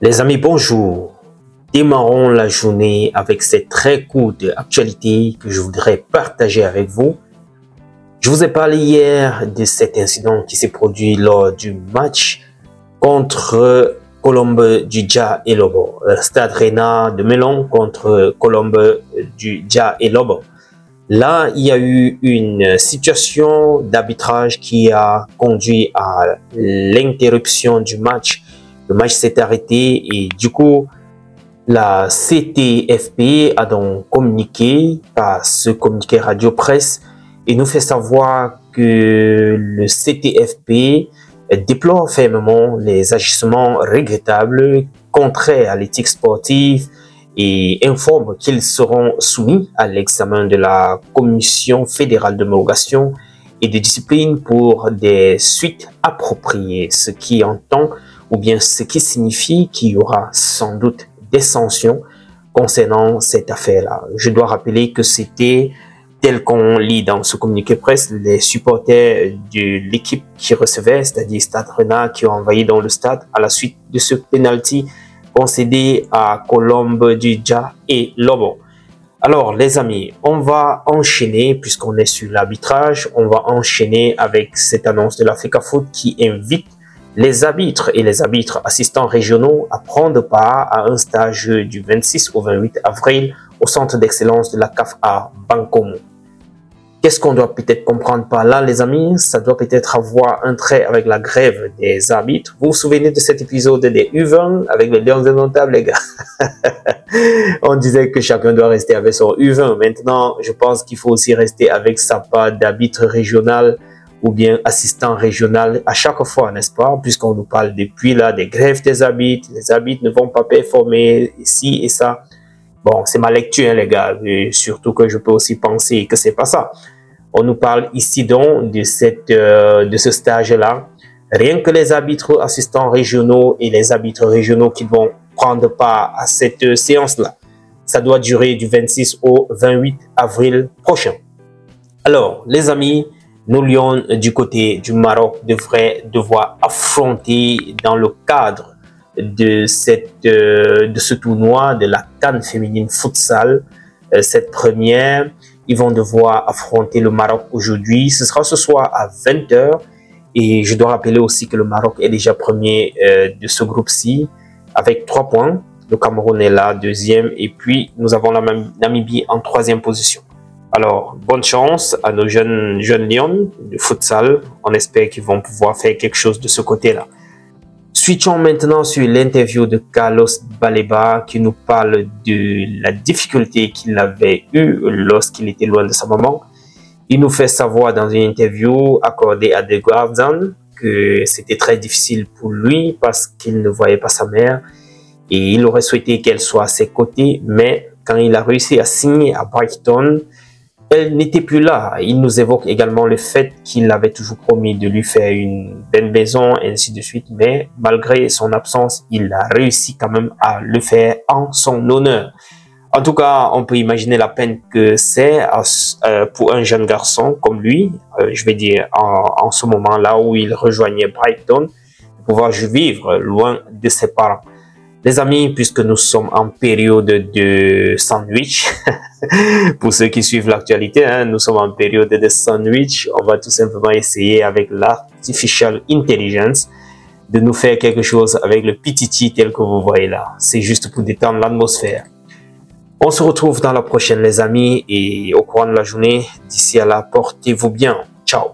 Les amis, bonjour. Démarrons la journée avec cette très courte actualité que je voudrais partager avec vous. Je vous ai parlé hier de cet incident qui s'est produit lors du match contre Colombe du Dja et Lobo. Stade Rennais de Melon contre Colombe du Dja et Lobo. Là, il y a eu une situation d'arbitrage qui a conduit à l'interruption du match. Le match s'est arrêté et du coup, la CTFP a donc communiqué par ce communiqué radio-presse et nous fait savoir que le CTFP déplore fermement les agissements regrettables contraires à l'éthique sportive et informe qu'ils seront soumis à l'examen de la Commission fédérale d'homologation et de discipline pour des suites appropriées, ce qui entend ou bien ce qui signifie qu'il y aura sans doute des sanctions concernant cette affaire-là. Je dois rappeler que c'était, tel qu'on lit dans ce communiqué presse, les supporters de l'équipe qui recevait, c'est-à-dire Stade Rennais, qui ont envahi dans le stade à la suite de ce penalty concédé à Colombe du Dja et Lobo. Alors les amis, on va enchaîner, puisqu'on est sur l'arbitrage, on va enchaîner avec cette annonce de l'Africafoot qui invite les arbitres et les arbitres assistants régionaux à prendre part à un stage du 26 au 28 avril au centre d'excellence de la CAF à Bankomo. Qu'est-ce qu'on doit peut-être comprendre par là, les amis? Ça doit peut-être avoir un trait avec la grève des arbitres. Vous vous souvenez de cet épisode des U20 avec les Lions indomptables, les gars? On disait que chacun doit rester avec son U20. Maintenant, je pense qu'il faut aussi rester avec sa part d'arbitre régional ou bien assistant régional à chaque fois, n'est-ce pas? Puisqu'on nous parle depuis là des grèves des arbitres, les arbitres ne vont pas performer ici et ça. Bon, c'est ma lecture, hein, les gars, et surtout que je peux aussi penser que c'est pas ça. On nous parle ici donc de ce stage-là. Rien que les arbitres assistants régionaux et les arbitres régionaux qui vont prendre part à cette séance-là, ça doit durer du 26 au 28 avril prochain. Alors, les amis, nos Lions du côté du Maroc devraient devoir affronter dans le cadre de ce tournoi de la CAN féminine futsal, cette première. Ils vont devoir affronter le Maroc aujourd'hui. Ce sera ce soir à 20 h. Et je dois rappeler aussi que le Maroc est déjà premier de ce groupe-ci avec 3 points. Le Cameroun est là, deuxième. Et puis, nous avons la Namibie en 3e position. Alors, bonne chance à nos jeunes Lions de futsal. On espère qu'ils vont pouvoir faire quelque chose de ce côté-là. Switchons maintenant sur l'interview de Carlos Baleba qui nous parle de la difficulté qu'il avait eue lorsqu'il était loin de sa maman. Il nous fait savoir dans une interview accordée à The Guardian que c'était très difficile pour lui parce qu'il ne voyait pas sa mère et il aurait souhaité qu'elle soit à ses côtés, mais quand il a réussi à signer à Brighton, elle n'était plus là. Il nous évoque également le fait qu'il avait toujours promis de lui faire une belle maison, et ainsi de suite. Mais malgré son absence, il a réussi quand même à le faire en son honneur. En tout cas, on peut imaginer la peine que c'est pour un jeune garçon comme lui, je vais dire en ce moment-là où il rejoignait Brighton, de pouvoir vivre loin de ses parents. Les amis, puisque nous sommes en période de sandwich, pour ceux qui suivent l'actualité, hein, nous sommes en période de sandwich, on va tout simplement essayer avec l'artificial intelligence de nous faire quelque chose avec le PTT tel que vous voyez là. C'est juste pour détendre l'atmosphère. On se retrouve dans la prochaine, les amis, et au courant de la journée. D'ici à là, portez-vous bien. Ciao.